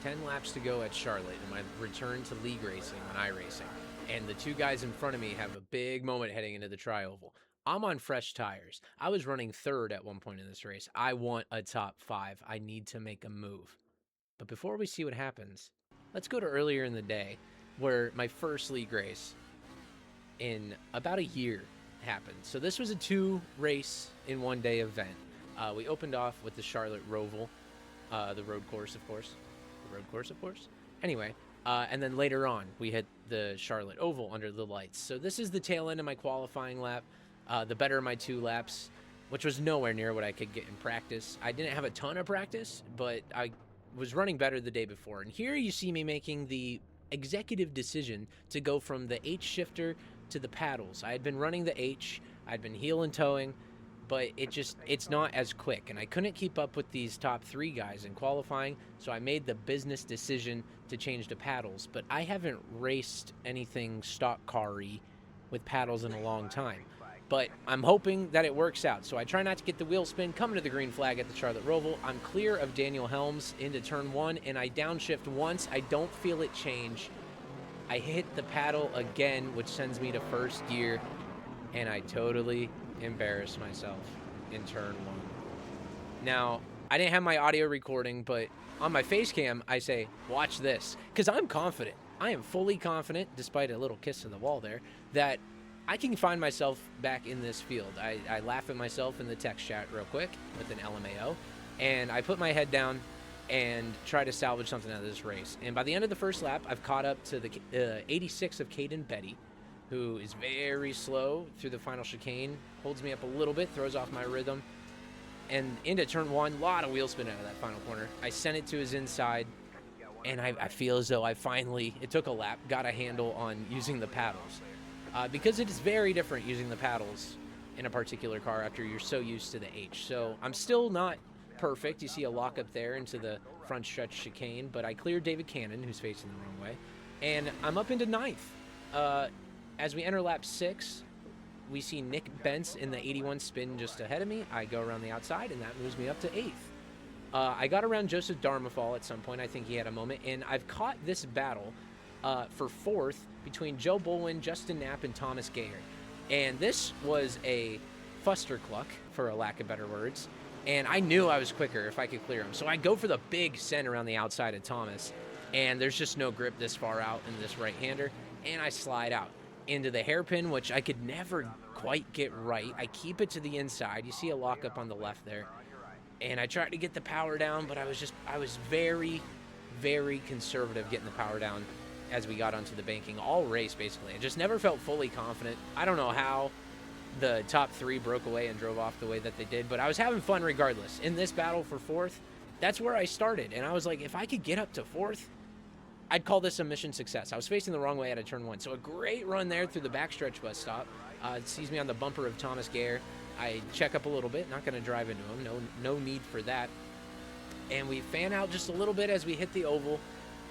10 laps to go at Charlotte in my return to league racing on iRacing. And the two guys in front of me have a big moment heading into the Tri-Oval. I'm on fresh tires. I was running third at one point in this race. I want a top 5. I need to make a move. But before we see what happens, let's go to earlier in the day where my first league race in about a year happened. So this was a 2 race in one day event. We opened off with the Charlotte Roval, the road course, of course. Anyway, and then later on, we hit the Charlotte Oval under the lights. So this is the tail end of my qualifying lap, the better of my 2 laps, which was nowhere near what I could get in practice. I didn't have a ton of practice, but I was running better the day before. And here you see me making the executive decision to go from the H shifter to the paddles. I had been running the H, I'd been heel and towing, but it's not as quick, and I couldn't keep up with these top 3 guys in qualifying, so I made the business decision to change to paddles. But I haven't raced anything stock car-y with paddles in a long time, but I'm hoping that it works out. So I try not to get the wheel spin, coming to the green flag at the Charlotte Roval. I'm clear of Daniel Helms into turn 1, and I downshift once. I don't feel it change. I hit the paddle again, which sends me to first gear, and I totally embarrass myself in turn 1. Now, I didn't have my audio recording, but on my face cam, I say, watch this, because I'm confident. I am fully confident, despite a little kiss in the wall there, that I can find myself back in this field. I laugh at myself in the text chat real quick with an LMAO, and I put my head down and try to salvage something out of this race. And by the end of the first lap, I've caught up to the 86 of Caden Betty, who is very slow through the final chicane, holds me up a little bit, throws off my rhythm, and into turn 1, a lot of wheel spin out of that final corner. I sent it to his inside, and I feel as though I finally, it took a lap, got a handle on using the paddles. Because it is very different using the paddles in a particular car after you're so used to the H. So I'm still not perfect. You see a lock up there into the front stretch chicane, but I cleared David Cannon, who's facing the wrong way, and I'm up into 9th. As we enter lap 6, we see Nick Bentz in the 81 spin just ahead of me. I go around the outside, and that moves me up to 8th. I got around Joseph Darmafal at some point. I think he had a moment, and I've caught this battle for 4th between Joe Bolwin, Justin Knapp, and Thomas Gayer. And this was a fustercluck, for a lack of better words, and I knew I was quicker if I could clear him. So I go for the big send around the outside of Thomas, and there's just no grip this far out in this right-hander, and I slide out into the hairpin, which I could never quite get right. I keep it to the inside. You see a lockup on the left there, and I tried to get the power down, but I was very, very conservative getting the power down as we got onto the banking all race, basically. I just never felt fully confident. I don't know how the top 3 broke away and drove off the way that they did, but I was having fun regardless. In this battle for 4th, that's where I started, and I was like, if I could get up to 4th, I'd call this a mission success. I was facing the wrong way out of turn 1, so a great run there through the backstretch bus stop. It sees me on the bumper of Thomas Gayer. I check up a little bit, not going to drive into him, no need for that. And we fan out just a little bit as we hit the oval.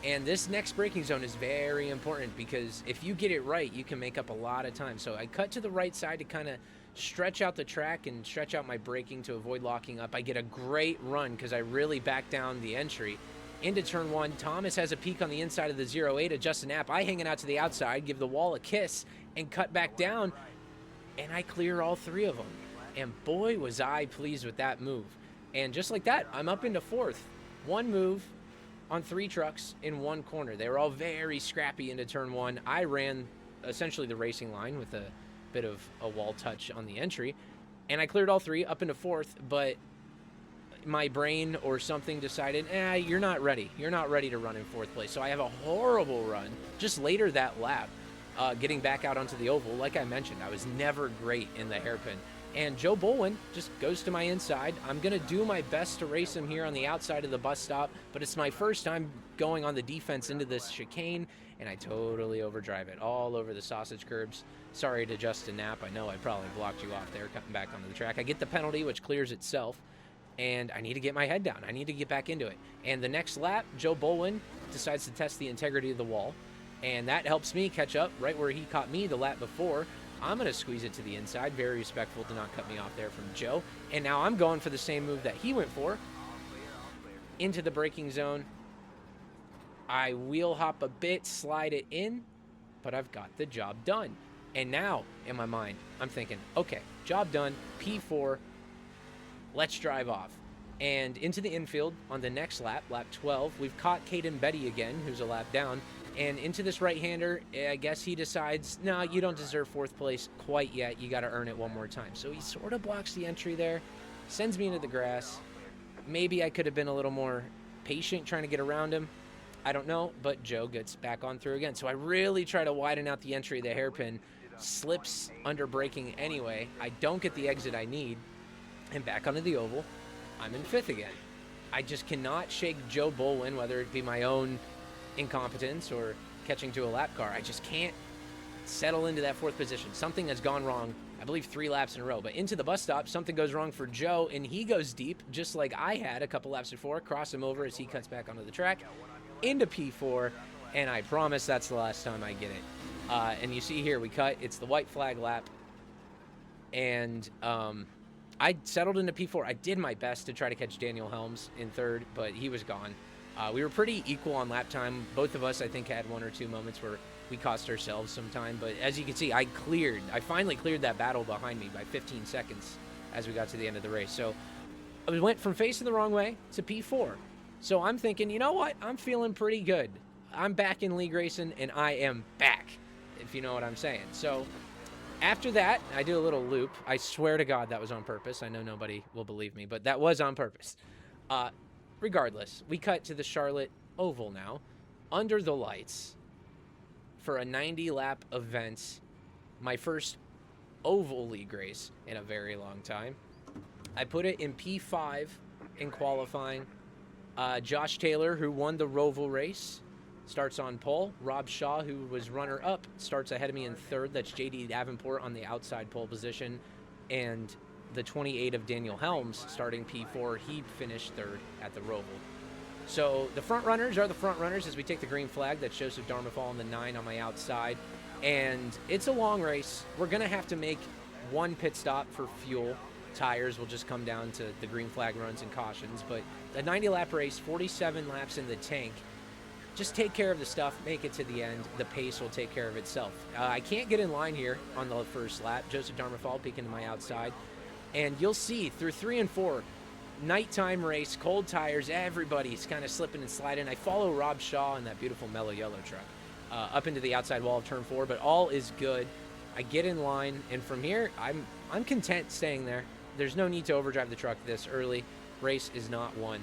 And this next braking zone is very important, because if you get it right, you can make up a lot of time. So I cut to the right side to kind of stretch out the track and stretch out my braking to avoid locking up. I get a great run because I really back down the entry. Into turn 1, Thomas has a peak on the inside of the 08 of Justin Knapp. I hanging out to the outside, give the wall a kiss, and cut back down, and I clear all 3 of them. And boy, was I pleased with that move. And just like that, I'm up into 4th. 1 move on 3 trucks in 1 corner. They were all very scrappy into turn 1. I ran essentially the racing line with a bit of a wall touch on the entry, and I cleared all 3 up into 4th, but my brain or something decided, you're not ready. You're not ready to run in 4th place. So I have a horrible run just later that lap, getting back out onto the oval. Like I mentioned, I was never great in the hairpin. And Joe Bolwin just goes to my inside. I'm going to do my best to race him here on the outside of the bus stop, but it's my first time going on the defense into this chicane, and I totally overdrive it all over the sausage curbs. Sorry to Justin Knapp. I know I probably blocked you off there cutting back onto the track. I get the penalty, which clears itself, and I need to get my head down. I need to get back into it. And the next lap, Joe Bolwin decides to test the integrity of the wall, and that helps me catch up right where he caught me the lap before. I'm going to squeeze it to the inside. Very respectful to not cut me off there from Joe. And now I'm going for the same move that he went for. Into the braking zone. I wheel hop a bit, slide it in, but I've got the job done. And now, in my mind, I'm thinking, okay, job done, P4, let's drive off. And into the infield on the next lap, lap 12, we've caught Caden Betty again, who's a lap down. And into this right-hander, I guess he decides, no, you don't deserve 4th place quite yet. You got to earn it one more time. So he sort of blocks the entry there, sends me into the grass. Maybe I could have been a little more patient trying to get around him. I don't know, but Joe gets back on through again. So I really try to widen out the entry of the hairpin, slips under braking anyway. I don't get the exit I need, and back onto the oval, I'm in 5th again. I just cannot shake Joe Bolwin, whether it be my own incompetence or catching to a lap car. I just can't settle into that 4th position. Something has gone wrong, I believe 3 laps in a row. But into the bus stop, something goes wrong for Joe, and he goes deep, just like I had a couple laps before. Cross him over as he cuts back onto the track, into P4, and I promise that's the last time I get it. And you see here, we cut. It's the white flag lap, and I settled into P4. I did my best to try to catch Daniel Helms in 3rd, but he was gone. We were pretty equal on lap time. Both of us, I think, had 1 or 2 moments where we cost ourselves some time. But as you can see, I finally cleared that battle behind me by 15 seconds as we got to the end of the race. So I went from facing the wrong way to P4. So I'm thinking, you know what? I'm feeling pretty good. I'm back in league racing, and I am back, if you know what I'm saying. So after that, I do a little loop. I swear to God that was on purpose. I know nobody will believe me, but that was on purpose. Regardless, we cut to the Charlotte Oval now, under the lights, for a 90-lap event, my first oval league race in a very long time. I put it in P5 in qualifying. Josh Taylor, who won the Roval race, starts on pole. Rob Shaw, who was runner-up, starts ahead of me in 3rd. That's J.D. Davenport on the outside pole position. And the 28 of Daniel Helms starting P4. He finished 3rd at the Roval. So the front runners are the front runners as we take the green flag. That's Joseph Darmafal on the 9 on my outside. And it's a long race. We're going to have to make one pit stop for fuel. Tires will just come down to the green flag runs and cautions. But a 90-lap race, 47 laps in the tank. Just take care of the stuff, make it to the end. The pace will take care of itself. I can't get in line here on the first lap. Joseph Darmafal peeking to my outside. And you'll see through 3 and 4, nighttime race, cold tires, everybody's kind of slipping and sliding. I follow Rob Shaw in that beautiful mellow yellow truck up into the outside wall of turn 4, but all is good. I get in line, and from here, I'm content staying there. There's no need to overdrive the truck this early. Race is not won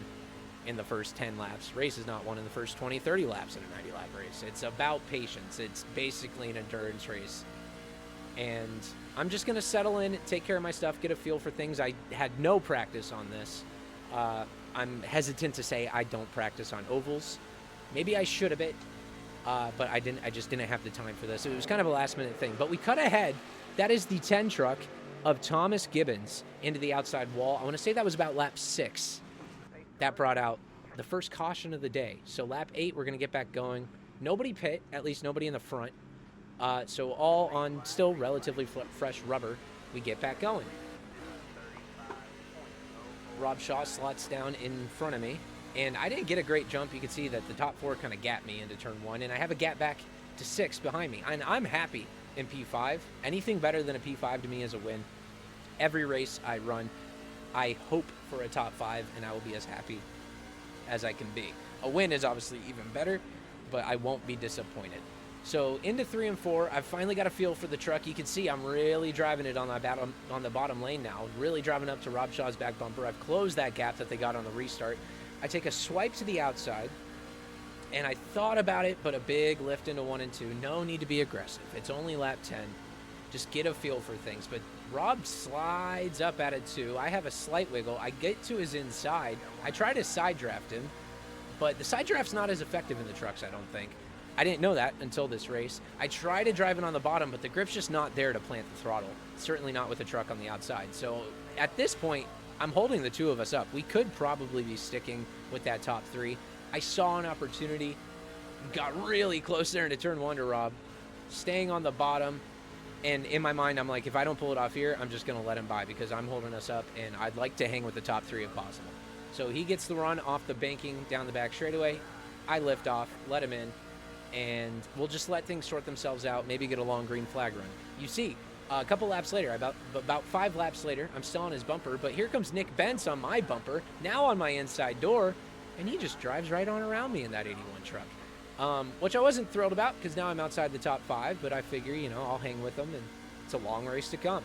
in the first 10 laps. Race is not won in the first 20, 30 laps in a 90-lap race. It's about patience. It's basically an endurance race. And I'm just going to settle in, take care of my stuff, get a feel for things. I had no practice on this. I'm hesitant to say I don't practice on ovals. Maybe I should have been, but I didn't. I just didn't have the time for this. It was kind of a last-minute thing. But we cut ahead. That is the 10 truck of Thomas Gibbons into the outside wall. I want to say that was about lap 6. That brought out the first caution of the day. So lap 8, we're going to get back going. Nobody pit, at least nobody in the front. So all on still relatively fresh rubber, we get back going. Rob Shaw slots down in front of me, and I didn't get a great jump. You can see that the top 4 kind of gapped me into turn 1, and I have a gap back to 6 behind me. And I'm happy in P5. Anything better than a P5 to me is a win. Every race I run, I hope for a top 5, and I will be as happy as I can be. A win is obviously even better, but I won't be disappointed. So into 3 and 4, I've finally got a feel for the truck. You can see I'm really driving it on the bottom lane now, really driving up to Rob Shaw's back bumper. I've closed that gap that they got on the restart. I take a swipe to the outside, and I thought about it, but a big lift into 1 and 2. No need to be aggressive. It's only lap 10. Just get a feel for things. But Rob slides up at it 2. I have a slight wiggle. I get to his inside. I try to side draft him, but the side draft's not as effective in the trucks, I don't think. I didn't know that until this race. I try to drive it on the bottom, but the grip's just not there to plant the throttle. Certainly not with the truck on the outside. So at this point, I'm holding the 2 of us up. We could probably be sticking with that top 3. I saw an opportunity, got really close there into turn 1 to Rob, staying on the bottom. And in my mind, I'm like, if I don't pull it off here, I'm just going to let him by because I'm holding us up, and I'd like to hang with the top 3 if possible. So he gets the run off the banking down the back straightaway. I lift off, let him in, and we'll just let things sort themselves out, maybe get a long green flag run. You see, a couple laps later, about 5 laps later, I'm still on his bumper, but here comes Nick Bentz on my bumper, now on my inside door, and he just drives right on around me in that 81 truck. Which I wasn't thrilled about because now I'm outside the top 5, but I figure, you know, I'll hang with him, and it's a long race to come.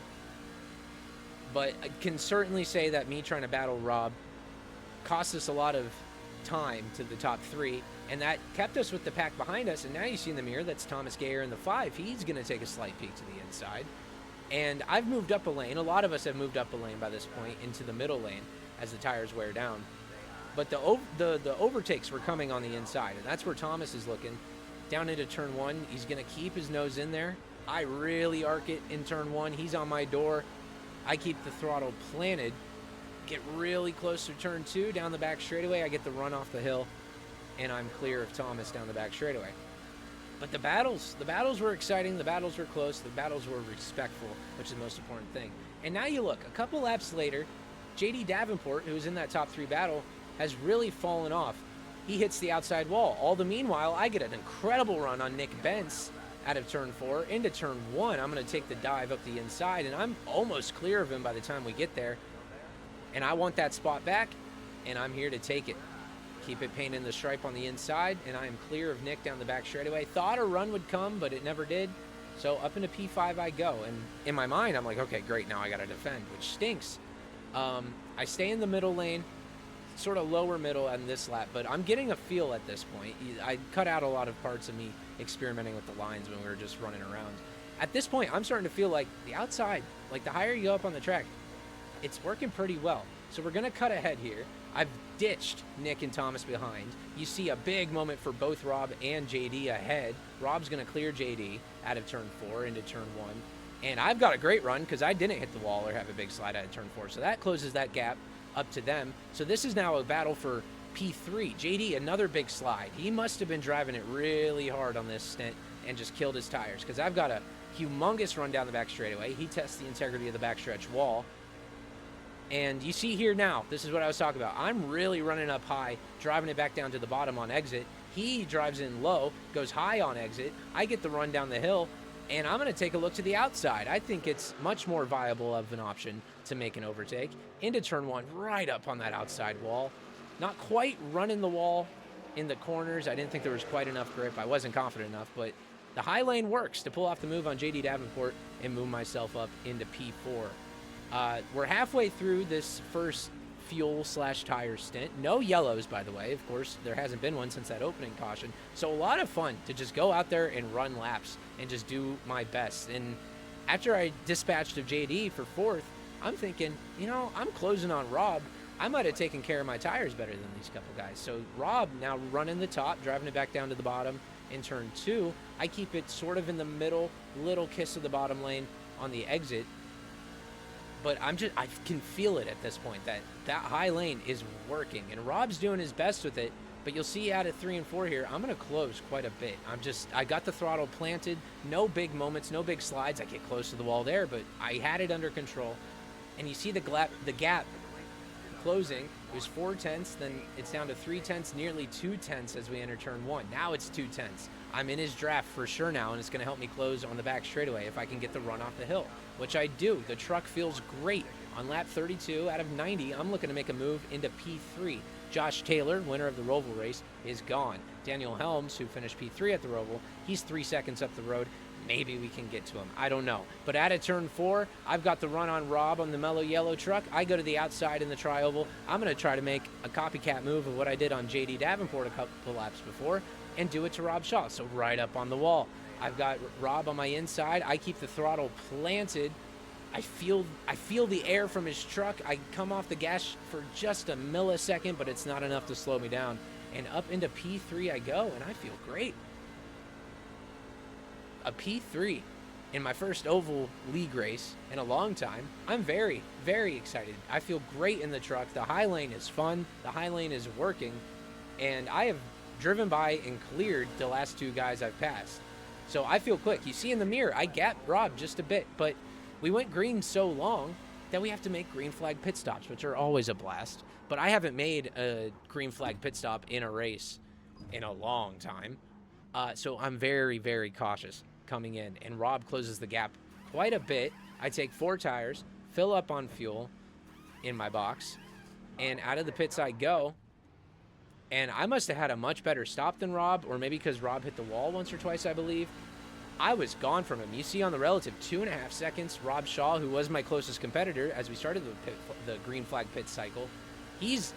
But I can certainly say that me trying to battle Rob cost us a lot of time to the top 3, and that kept us with the pack behind us. And now you see in the mirror, that's Thomas Gayer in the 5. He's going to take a slight peek to the inside. And I've moved up a lane. A lot of us have moved up a lane by this point into the middle lane as the tires wear down. But the overtakes were coming on the inside, and that's where Thomas is looking. Down into turn 1, he's going to keep his nose in there. I really arc it in turn 1. He's on my door. I keep the throttle planted. Get really close to turn 2, down the back straightaway. I get the run off the hill, and I'm clear of Thomas down the back straightaway. But the battles were exciting. The battles were close. The battles were respectful, which is the most important thing. And now you look, a couple laps later, JD Davenport, who was in that top 3 battle, has really fallen off. He hits the outside wall. All the meanwhile, I get an incredible run on Nick Bentz out of turn 4 into turn 1. I'm going to take the dive up the inside, and I'm almost clear of him by the time we get there. And I want that spot back, and I'm here to take it. Keep it painted in the stripe on the inside, and I am clear of Nick down the back straightaway. Thought a run would come, but it never did. So up into P5 I go, and in my mind, I'm like, okay, great, now I got to defend, which stinks. I stay in the middle lane, sort of lower middle on this lap, but I'm getting a feel at this point. I cut out a lot of parts of me experimenting with the lines when we were just running around. At this point, I'm starting to feel like the outside, like the higher you go up on the track, it's working pretty well. So we're going to cut ahead here. I've ditched Nick and Thomas behind. You see a big moment for both Rob and JD ahead. Rob's going to clear JD out of turn 4 into turn 1. And I've got a great run because I didn't hit the wall or have a big slide out of turn 4. So that closes that gap up to them. So this is now a battle for P3. JD, another big slide. He must have been driving it really hard on this stint and just killed his tires because I've got a humongous run down the back straightaway. He tests the integrity of the backstretch wall. And you see here now, this is what I was talking about. I'm really running up high, driving it back down to the bottom on exit. He drives in low, goes high on exit. I get the run down the hill, and I'm going to take a look to the outside. I think it's much more viable of an option to make an overtake. Into turn 1, right up on that outside wall. Not quite running the wall in the corners. I didn't think there was quite enough grip. I wasn't confident enough, but the high lane works to pull off the move on JD Davenport and move myself up into P4. We're halfway through this first fuel/tire stint. No yellows, by the way. Of course, there hasn't been one since that opening caution. So a lot of fun to just go out there and run laps and just do my best. And after I dispatched of JD for 4th, I'm thinking, you know, I'm closing on Rob. I might have taken care of my tires better than these couple guys. So Rob now running the top, driving it back down to the bottom in turn 2. I keep it sort of in the middle, little kiss of the bottom lane on the exit. But I can feel it at this point that high lane is working, and Rob's doing his best with it. But you'll see out of 3 and 4 here, I'm going to close quite a bit. I got the throttle planted, no big moments, no big slides. I get close to the wall there, but I had it under control. And you see the gap closing. It was 4/10, then it's down to 3/10, nearly 2/10 as we enter turn 1. Now it's 2/10. I'm in his draft for sure now, and it's going to help me close on the back straightaway if I can get the run off the hill, which I do. The truck feels great. On lap 32 out of 90, I'm looking to make a move into P3. Josh Taylor, winner of the Roval race, is gone. Daniel Helms, who finished P3 at the Roval, he's 3 seconds up the road. Maybe we can get to him. I don't know. But out of turn 4, I've got the run on Rob on the mellow yellow truck. I go to the outside in the tri-oval. I'm going to try to make a copycat move of what I did on JD Davenport a couple laps before and do it to Rob Shaw. So right up on the wall. I've got Rob on my inside. I keep the throttle planted. I feel the air from his truck. I come off the gas for just a millisecond, but it's not enough to slow me down. And up into P3 I go, and I feel great. A P3 in my first oval league race in a long time. I'm very, very excited. I feel great in the truck. The high lane is fun. The high lane is working. And I have driven by and cleared the last 2 guys I've passed. So I feel quick. You see in the mirror, I gapped Rob just a bit, but we went green so long that we have to make green flag pit stops, which are always a blast. But I haven't made a green flag pit stop in a race in a long time. So I'm very, very cautious coming in. And Rob closes the gap quite a bit. I take 4 tires, fill up on fuel in my box, and out of the pits I go. And I must have had a much better stop than Rob, or maybe because Rob hit the wall once or twice, I believe. I was gone from him. You see on the relative 2.5 seconds, Rob Shaw, who was my closest competitor as we started the green flag pit cycle, he's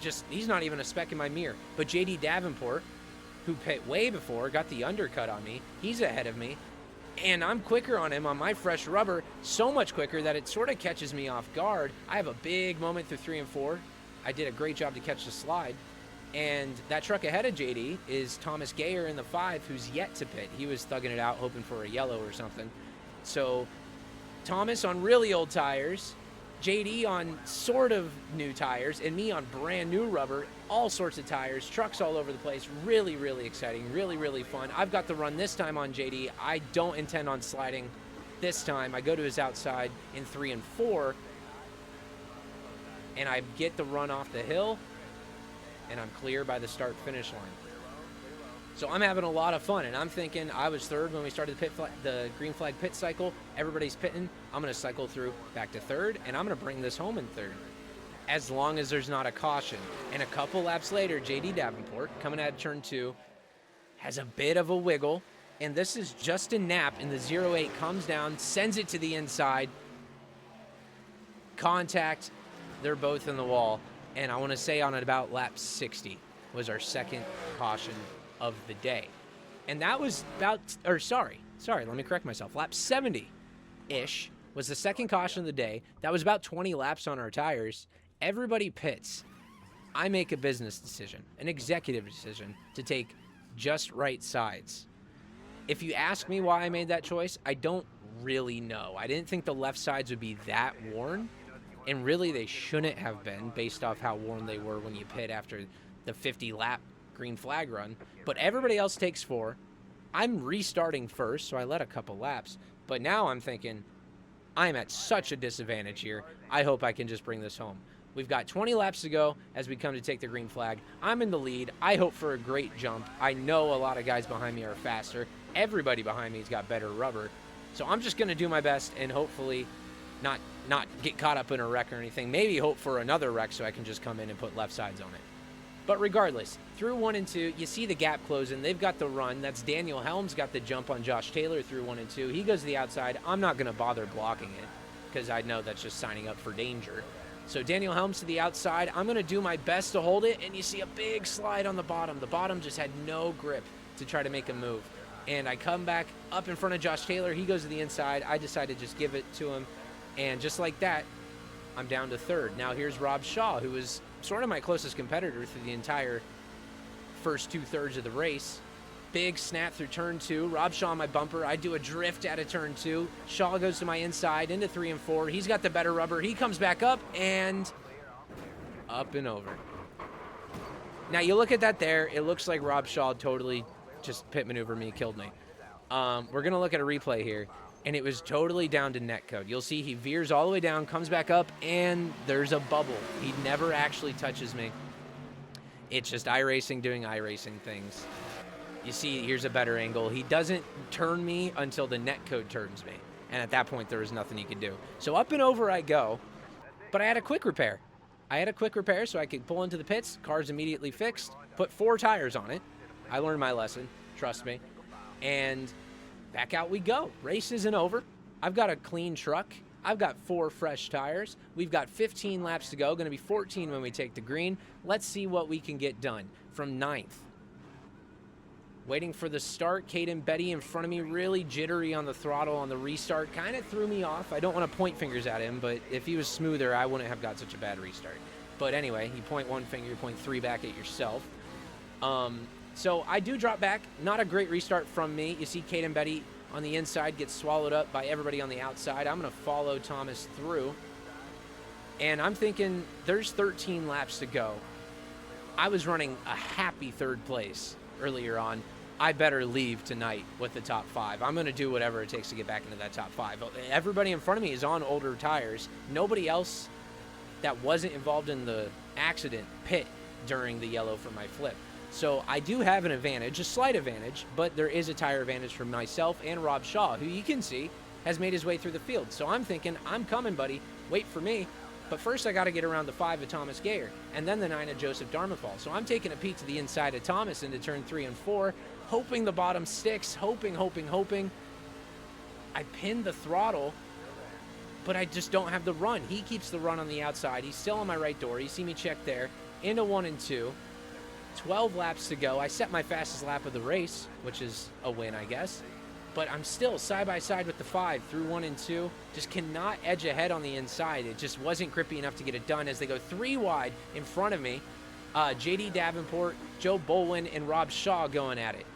not even a speck in my mirror. But JD Davenport, who pit way before, got the undercut on me. He's ahead of me. And I'm quicker on him on my fresh rubber, so much quicker that it sort of catches me off guard. I have a big moment through 3 and 4. I did a great job to catch the slide. And that truck ahead of JD is Thomas Gayer in the 5, who's yet to pit. He was thugging it out, hoping for a yellow or something. So Thomas on really old tires, JD on sort of new tires, and me on brand new rubber, all sorts of tires, trucks all over the place. Really, really exciting, really, really fun. I've got the run this time on JD. I don't intend on sliding this time. I go to his outside in 3 and 4, and I get the run off the hill, and I'm clear by the start-finish line. So I'm having a lot of fun, and I'm thinking I was third when we started the green flag pit cycle. Everybody's pitting. I'm going to cycle through back to third, and I'm going to bring this home in third, as long as there's not a caution. And a couple laps later, JD Davenport, coming out of turn 2, has a bit of a wiggle, and this is Justin Knapp in the 08, comes down, sends it to the inside. Contact, they're both in the wall. And I want to say on about lap 60 was our second caution of the day. And that was sorry, let me correct myself. Lap 70-ish was the second caution of the day. That was about 20 laps on our tires. Everybody pits. I make a business decision, an executive decision, to take just right sides. If you ask me why I made that choice, I don't really know. I didn't think the left sides would be that worn. And really, they shouldn't have been, based off how worn they were when you pit after the 50-lap green flag run. But everybody else takes 4. I'm restarting first, so I let a couple laps. But now I'm thinking, I'm at such a disadvantage here. I hope I can just bring this home. We've got 20 laps to go as we come to take the green flag. I'm in the lead. I hope for a great jump. I know a lot of guys behind me are faster. Everybody behind me's got better rubber. So I'm just going to do my best and hopefully not get caught up in a wreck or anything. Maybe hope for another wreck so I can just come in and put left sides on it. But regardless, through 1 and 2, you see the gap closing. They've got the run. That's Daniel Helms got the jump on Josh Taylor through 1 and 2. He goes to the outside. I'm not going to bother blocking it because I know that's just signing up for danger. So Daniel Helms to the outside. I'm going to do my best to hold it, and you see a big slide on the bottom. The bottom just had no grip to try to make a move. And I come back up in front of Josh Taylor. He goes to the inside. I decide to just give it to him. And just like that, I'm down to third. Now here's Rob Shaw, who was sort of my closest competitor through the entire first 2/3 of the race. Big snap through turn 2. Rob Shaw on my bumper. I do a drift out of turn 2. Shaw goes to my inside into 3 and 4. He's got the better rubber. He comes back up and up and over. Now you look at that there. It looks like Rob Shaw totally just pit maneuvered me, killed me. We're going to look at a replay here. And it was totally down to netcode. You'll see he veers all the way down, comes back up, and there's a bubble. He never actually touches me. It's just iRacing doing iRacing things. You see, here's a better angle. He doesn't turn me until the netcode turns me. And at that point, there was nothing he could do. So up and over I go, but I had a quick repair. So I could pull into the pits. Car's immediately fixed. Put 4 tires on it. I learned my lesson. Trust me. And back out we go. Race isn't over. I've got a clean truck. I've got 4 fresh tires. We've got 15 laps to go. Going to be 14 when we take the green. Let's see what we can get done. From 9th. Waiting for the start. Caden Betty in front of me, really jittery on the throttle on the restart. Kind of threw me off. I don't want to point fingers at him, but if he was smoother, I wouldn't have got such a bad restart. But anyway, you point 1 finger, you point 3 back at yourself. So I do drop back. Not a great restart from me. You see Caden Betty on the inside gets swallowed up by everybody on the outside. I'm going to follow Thomas through. And I'm thinking there's 13 laps to go. I was running a happy 3rd place earlier on. I better leave tonight with the top 5. I'm going to do whatever it takes to get back into that top 5. Everybody in front of me is on older tires. Nobody else that wasn't involved in the accident pit during the yellow for my flip. So I do have an advantage, a slight advantage, but there is a tire advantage for myself and Rob Shaw, who you can see has made his way through the field. So I'm thinking, I'm coming, buddy. Wait for me. But first I got to get around the 5 of Thomas Gayer, and then the 9 of Joseph Darmafal. So I'm taking a peek to the inside of Thomas into turn 3 and 4, hoping the bottom sticks, hoping. I pin the throttle, but I just don't have the run. He keeps the run on the outside. He's still on my right door. You see me check there. Into 1 and 2. 12 laps to go. I set my fastest lap of the race, which is a win, I guess. But I'm still side by side with the 5 through 1 and 2. Just cannot edge ahead on the inside. It just wasn't grippy enough to get it done as they go 3 wide in front of me. JD Davenport, Joe Bolin, and Rob Shaw going at it.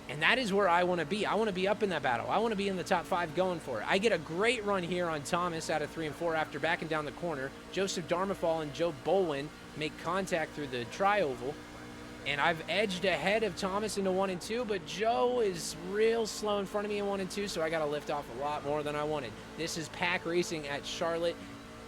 And that is where I want to be. I want to be up in that battle. I want to be in the top 5 going for it. I get a great run here on Thomas out of 3 and 4 after backing down the corner. Joseph Darmafal and Joe Bolin make contact through the tri-oval. And I've edged ahead of Thomas into 1 and 2, but Joe is real slow in front of me in 1 and 2, so I got to lift off a lot more than I wanted. This is pack racing at Charlotte.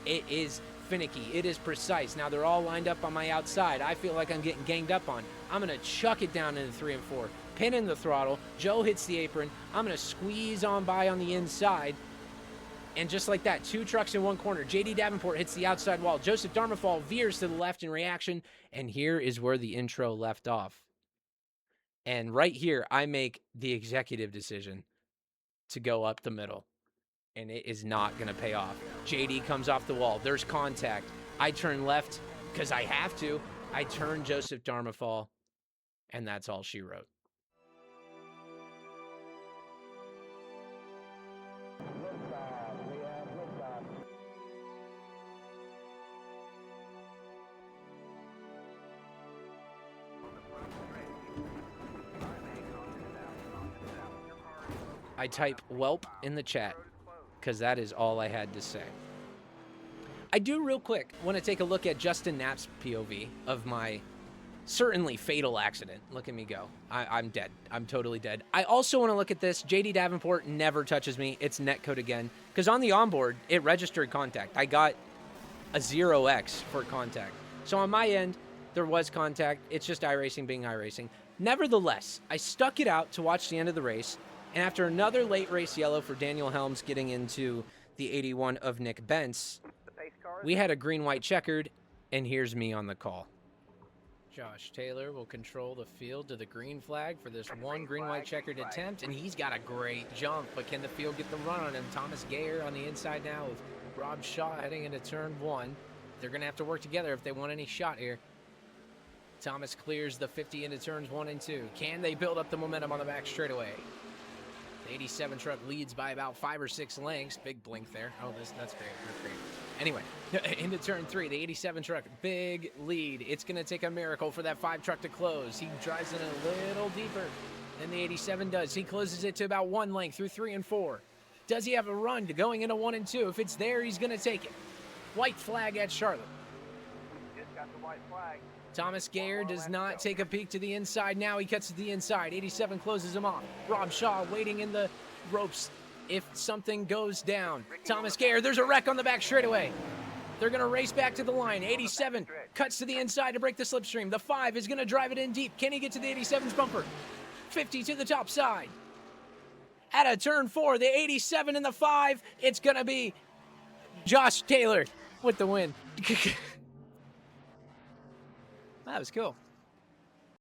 It is finicky. It is precise. Now they're all lined up on my outside. I feel like I'm getting ganged up on. I'm going to chuck it down into 3 and 4, pin in the throttle. Joe hits the apron. I'm going to squeeze on by on the inside. And just like that, 2 trucks in 1 corner. JD Davenport hits the outside wall. Joseph Darmafal veers to the left in reaction. And here is where the intro left off. And right here, I make the executive decision to go up the middle. And it is not going to pay off. JD comes off the wall. There's contact. I turn left because I have to. I turn Joseph Darmafal. And that's all she wrote. I type whelp in the chat because that is all I had to say. I do real quick want to take a look at Justin Knapp's POV of my certainly fatal accident. Look at me go. I'm dead. I'm totally dead. I also want to look at this. JD Davenport never touches me. It's netcode again because on the onboard, it registered contact. I got a 0x for contact. So on my end, there was contact. It's just iRacing being iRacing. Nevertheless, I stuck it out to watch the end of the race. And after another late race yellow for Daniel Helms getting into the 81 of Nick Bentz, we had a green-white checkered, and here's me on the call. Josh Taylor will control the field to the green flag for this one green-white checkered attempt, and he's got a great jump, but can the field get the run on him? Thomas Gayer on the inside now with Rob Shaw heading into turn 1. They're going to have to work together if they want any shot here. Thomas clears the 50 into turns 1 and 2. Can they build up the momentum on the back straightaway? The 87 truck leads by about 5 or 6 lengths. Big blink there. Oh, that's great. That's great. Anyway, into turn 3, the 87 truck, big lead. It's going to take a miracle for that 5 truck to close. He drives in a little deeper than the 87 does. He closes it to about 1 length through 3 and 4. Does he have a run to going into 1 and 2? If it's there, he's going to take it. White flag at Charlotte. Just got the white flag. Thomas Gayer does not take a peek to the inside. Now he cuts to the inside. 87 closes him off. Rob Shaw waiting in the ropes if something goes down. Thomas Gayer, there's a wreck on the back straightaway. They're going to race back to the line. 87 cuts to the inside to break the slipstream. The 5 is going to drive it in deep. Can he get to the 87's bumper? 50 to the top side. At a turn 4, the 87 and the 5, it's going to be Josh Taylor with the win. That was cool.